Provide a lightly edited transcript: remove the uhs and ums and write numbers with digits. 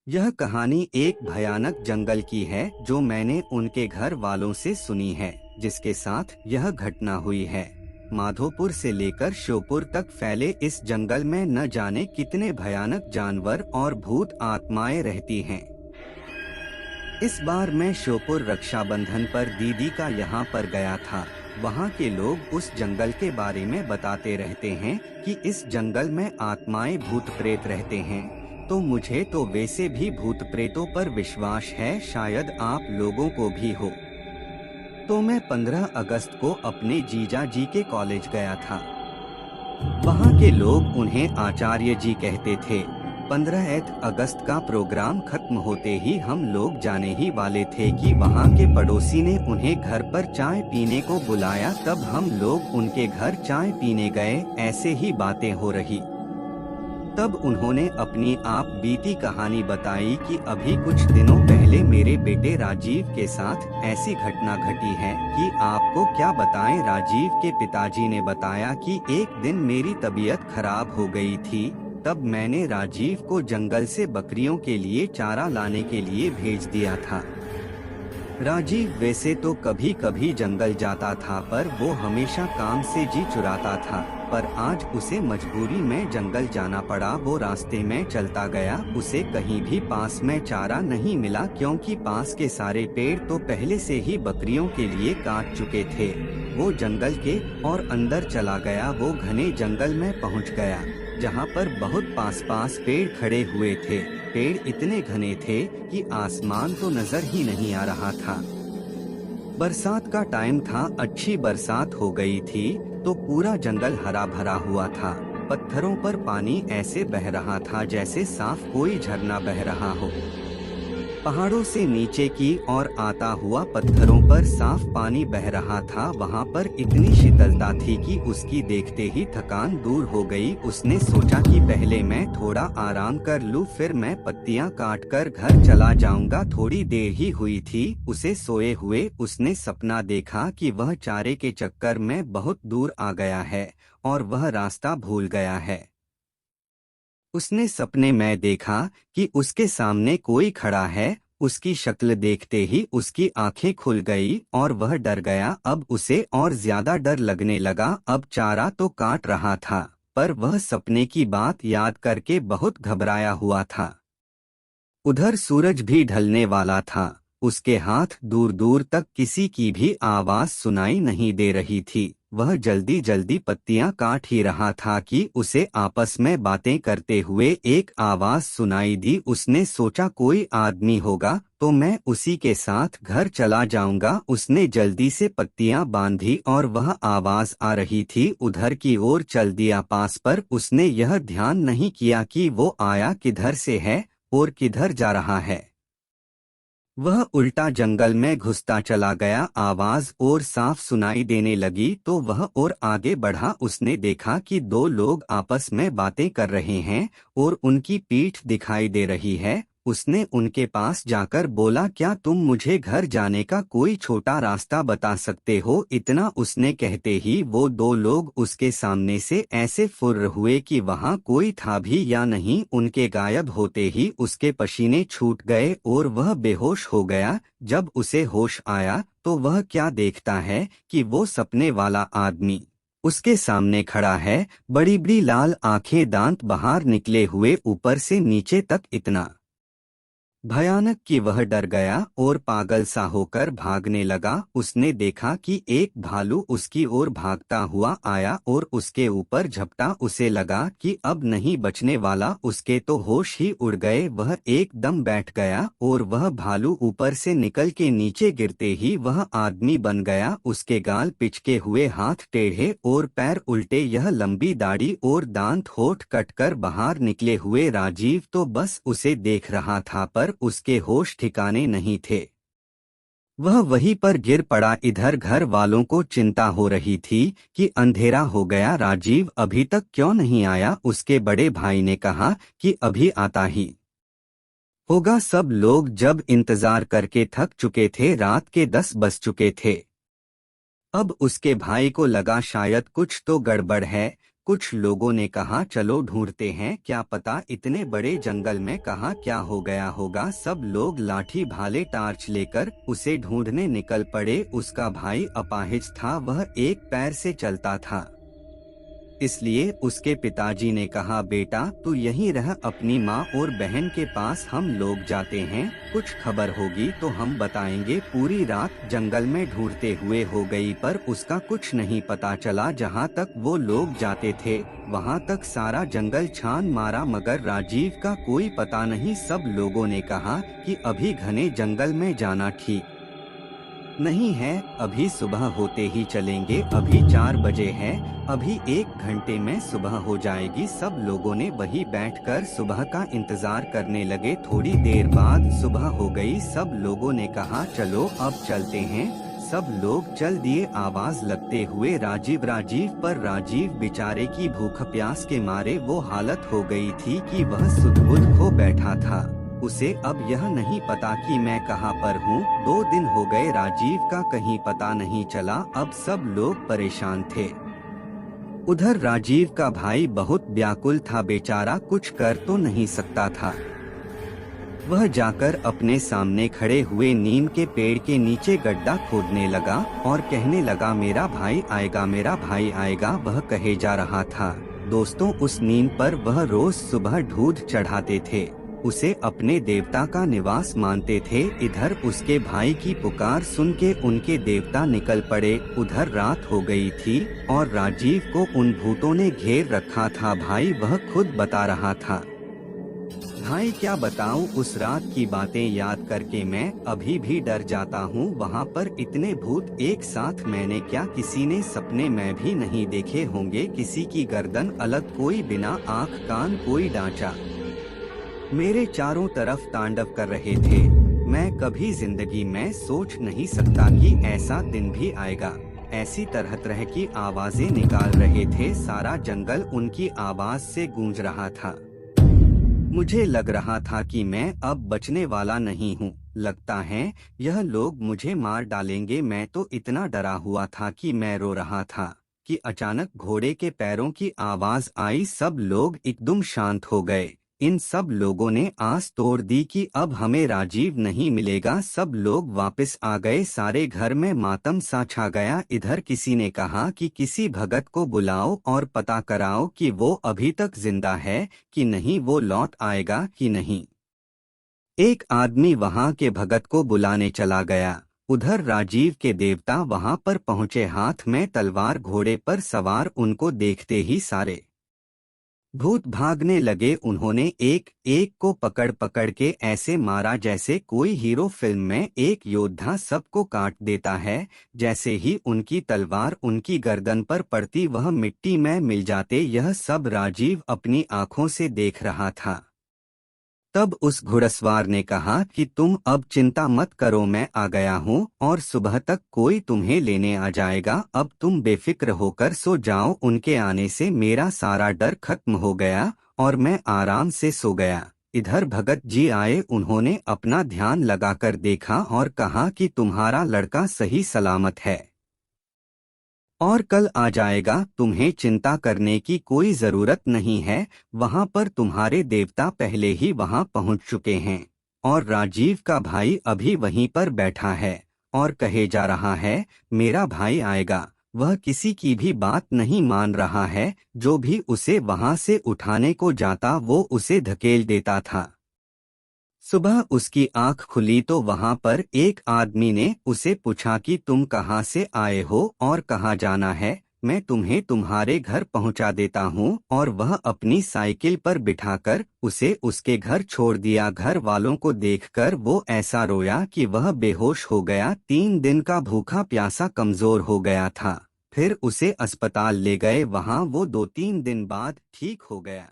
यह कहानी एक भयानक जंगल की है जो मैंने उनके घर वालों से सुनी है जिसके साथ यह घटना हुई है। माधोपुर से लेकर श्योपुर तक फैले इस जंगल में न जाने कितने भयानक जानवर और भूत आत्माएं रहती हैं। इस बार मैं श्योपुर रक्षाबंधन पर दीदी का यहाँ पर गया था। वहाँ के लोग उस जंगल के बारे में बताते रहते हैं कि इस जंगल में आत्माएं भूत प्रेत रहते हैं। तो मुझे तो वैसे भी भूत प्रेतों पर विश्वास है, शायद आप लोगों को भी हो। तो मैं 15 अगस्त को अपने जीजा जी के कॉलेज गया था। वहाँ के लोग उन्हें आचार्य जी कहते थे। 15 अगस्त का प्रोग्राम खत्म होते ही हम लोग जाने ही वाले थे कि वहाँ के पड़ोसी ने उन्हें घर पर चाय पीने को बुलाया। तब हम लोग उनके घर चाय पीने गए। ऐसे ही बातें हो रही। तब उन्होंने अपनी आप बीती कहानी बताई कि अभी कुछ दिनों पहले मेरे बेटे राजीव के साथ ऐसी घटना घटी है कि आपको क्या बताएं। राजीव के पिताजी ने बताया कि एक दिन मेरी तबीयत खराब हो गई थी। तब मैंने राजीव को जंगल से बकरियों के लिए चारा लाने के लिए भेज दिया था। राजीव वैसे तो कभी कभी जंगल जाता था, पर वो हमेशा काम से जी चुराता था। पर आज उसे मजबूरी में जंगल जाना पड़ा। वो रास्ते में चलता गया। उसे कहीं भी पास में चारा नहीं मिला, क्योंकि पास के सारे पेड़ तो पहले से ही बकरियों के लिए काट चुके थे। वो जंगल के और अंदर चला गया। वो घने जंगल में पहुंच गया, जहां पर बहुत पास पेड़ खड़े हुए थे। पेड़ इतने घने थे कि आसमान तो नजर ही नहीं आ रहा था। बरसात का टाइम था, अच्छी बरसात हो गई थी तो पूरा जंगल हरा भरा हुआ था। पत्थरों पर पानी ऐसे बह रहा था जैसे साफ कोई झरना बह रहा हो। पहाड़ों से नीचे की ओर आता हुआ पत्थरों पर साफ पानी बह रहा था। वहाँ पर इतनी शीतलता थी कि उसकी देखते ही थकान दूर हो गई। उसने सोचा कि पहले मैं थोड़ा आराम कर लूँ, फिर मैं पत्तियाँ काट कर घर चला जाऊंगा। थोड़ी देर ही हुई थी उसे सोए हुए। उसने सपना देखा कि वह चारे के चक्कर में बहुत दूर आ गया है और वह रास्ता भूल गया है। उसने सपने में देखा कि उसके सामने कोई खड़ा है। उसकी शक्ल देखते ही उसकी आंखें खुल गई और वह डर गया। अब उसे और ज्यादा डर लगने लगा। अब चारा तो काट रहा था, पर वह सपने की बात याद करके बहुत घबराया हुआ था। उधर सूरज भी ढलने वाला था। उसके हाथ दूर दूर तक किसी की भी आवाज सुनाई नहीं दे रही थी। वह जल्दी जल्दी पत्तियां काट ही रहा था कि उसे आपस में बातें करते हुए एक आवाज सुनाई दी। उसने सोचा कोई आदमी होगा तो मैं उसी के साथ घर चला जाऊंगा। उसने जल्दी से पत्तियां बांधी और वह आवाज आ रही थी उधर की ओर चल दिया पास। पर उसने यह ध्यान नहीं किया कि वो आया किधर से है और किधर जा रहा है। वह उल्टा जंगल में घुसता चला गया। आवाज और साफ सुनाई देने लगी तो वह और आगे बढ़ा। उसने देखा कि दो लोग आपस में बातें कर रहे हैं और उनकी पीठ दिखाई दे रही है। उसने उनके पास जाकर बोला, क्या तुम मुझे घर जाने का कोई छोटा रास्ता बता सकते हो? इतना उसने कहते ही वो दो लोग उसके सामने से ऐसे फुर्र हुए कि वहां कोई था भी या नहीं। उनके गायब होते ही उसके पसीने छूट गए और वह बेहोश हो गया। जब उसे होश आया तो वह क्या देखता है कि वो सपने वाला आदमी उसके सामने खड़ा है। बड़ी बड़ी लाल आंखें, दांत बाहर निकले हुए ऊपर से नीचे तक, इतना भयानक कि वह डर गया और पागल सा होकर भागने लगा। उसने देखा कि एक भालू उसकी ओर भागता हुआ आया और उसके ऊपर झपटा। उसे लगा कि अब नहीं बचने वाला। उसके तो होश ही उड़ गए। वह एकदम बैठ गया और वह भालू ऊपर से निकल के नीचे गिरते ही वह आदमी बन गया। उसके गाल पिचके हुए, हाथ टेढ़े और पैर उल्टे, यह लंबी दाढ़ी और दांत होठ कटकर बाहर निकले हुए। राजीव तो बस उसे देख रहा था, पर उसके होश ठिकाने नहीं थे। वह वहीं पर गिर पड़ा। इधर घर वालों को चिंता हो रही थी कि अंधेरा हो गया, राजीव अभी तक क्यों नहीं आया। उसके बड़े भाई ने कहा कि अभी आता ही होगा। सब लोग जब इंतजार करके थक चुके थे, रात के 10 बज चुके थे। अब उसके भाई को लगा शायद कुछ तो गड़बड़ है, कुछ लोगों ने कहा चलो ढूंढते हैं, क्या पता इतने बड़े जंगल में कहाँ क्या हो गया होगा। सब लोग लाठी भाले टार्च लेकर उसे ढूंढने निकल पड़े। उसका भाई अपाहिज था, वह एक पैर से चलता था, इसलिए उसके पिताजी ने कहा बेटा तू यहीं रह अपनी माँ और बहन के पास, हम लोग जाते हैं, कुछ खबर होगी तो हम बताएंगे। पूरी रात जंगल में ढूंढते हुए हो गई पर उसका कुछ नहीं पता चला। जहाँ तक वो लोग जाते थे वहाँ तक सारा जंगल छान मारा मगर राजीव का कोई पता नहीं। सब लोगों ने कहा कि अभी घने जंगल में जाना ठीक नहीं है, अभी सुबह होते ही चलेंगे, अभी 4 बजे है, अभी 1 घंटे में सुबह हो जाएगी। सब लोगों ने वहीं बैठकर सुबह का इंतजार करने लगे। थोड़ी देर बाद सुबह हो गई। सब लोगों ने कहा चलो अब चलते हैं। सब लोग चल दिए आवाज लगते हुए। राजीव पर राजीव बेचारे की भूख प्यास के मारे वो हालत हो गई थी कि वह सुध-बुध खो बैठा था। उसे अब यह नहीं पता कि मैं कहाँ पर हूँ। 2 दिन हो गए राजीव का कहीं पता नहीं चला। अब सब लोग परेशान थे। उधर राजीव का भाई बहुत व्याकुल था, बेचारा कुछ कर तो नहीं सकता था। वह जाकर अपने सामने खड़े हुए नीम के पेड़ के नीचे गड्ढा खोदने लगा और कहने लगा मेरा भाई आएगा, मेरा भाई आएगा, वह कहे जा रहा था। दोस्तों उस नीम पर वह रोज सुबह दूध चढ़ाते थे, उसे अपने देवता का निवास मानते थे। इधर उसके भाई की पुकार सुन के उनके देवता निकल पड़े। उधर रात हो गई थी और राजीव को उन भूतों ने घेर रखा था। भाई वह खुद बता रहा था। भाई क्या बताऊं, उस रात की बातें याद करके मैं अभी भी डर जाता हूँ। वहाँ पर इतने भूत एक साथ मैंने क्या किसी ने सपने में भी नहीं देखे होंगे। किसी की गर्दन अलग, कोई बिना आँख कान, कोई डांचा मेरे चारों तरफ तांडव कर रहे थे। मैं कभी जिंदगी में सोच नहीं सकता कि ऐसा दिन भी आएगा। ऐसी तरह तरह की आवाजें निकाल रहे थे। सारा जंगल उनकी आवाज से गूंज रहा था। मुझे लग रहा था कि मैं अब बचने वाला नहीं हूँ। लगता है यह लोग मुझे मार डालेंगे। मैं तो इतना डरा हुआ था कि मैं रो रहा था कि अचानक घोड़े के पैरों की आवाज आई। सब लोग एकदम शांत हो गए। इन सब लोगों ने आस तोड़ दी कि अब हमें राजीव नहीं मिलेगा। सब लोग वापस आ गए। सारे घर में मातम सा छा गया। इधर किसी ने कहा कि किसी भगत को बुलाओ और पता कराओ कि वो अभी तक जिंदा है कि नहीं, वो लौट आएगा कि नहीं। एक आदमी वहां के भगत को बुलाने चला गया। उधर राजीव के देवता वहां पर पहुंचे, हाथ में तलवार, घोड़े पर सवार। उनको देखते ही सारे भूत भागने लगे। उन्होंने एक एक को पकड़ पकड़ के ऐसे मारा जैसे कोई हीरो फिल्म में एक योद्धा सबको काट देता है। जैसे ही उनकी तलवार उनकी गर्दन पर पड़ती वह मिट्टी में मिल जाते। यह सब राजीव अपनी आंखों से देख रहा था। तब उस घुड़सवार ने कहा कि तुम अब चिंता मत करो, मैं आ गया हूँ और सुबह तक कोई तुम्हें लेने आ जाएगा। अब तुम बेफिक्र होकर सो जाओ। उनके आने से मेरा सारा डर खत्म हो गया और मैं आराम से सो गया। इधर भगत जी आए। उन्होंने अपना ध्यान लगाकर देखा और कहा कि तुम्हारा लड़का सही सलामत है और कल आ जाएगा। तुम्हें चिंता करने की कोई जरूरत नहीं है। वहां पर तुम्हारे देवता पहले ही वहां पहुंच चुके हैं और राजीव का भाई अभी वहीं पर बैठा है और कहे जा रहा है मेरा भाई आएगा। वह किसी की भी बात नहीं मान रहा है। जो भी उसे वहां से उठाने को जाता वो उसे धकेल देता था। सुबह उसकी आंख खुली तो वहां पर एक आदमी ने उसे पूछा कि तुम कहाँ से आए हो और कहाँ जाना है, मैं तुम्हें तुम्हारे घर पहुंचा देता हूँ। और वह अपनी साइकिल पर बिठाकर उसे उसके घर छोड़ दिया। घर वालों को देखकर वो ऐसा रोया कि वह बेहोश हो गया। 3 दिन का भूखा प्यासा कमजोर हो गया था। फिर उसे अस्पताल ले गए। वहां वो 2-3 दिन बाद ठीक हो गया।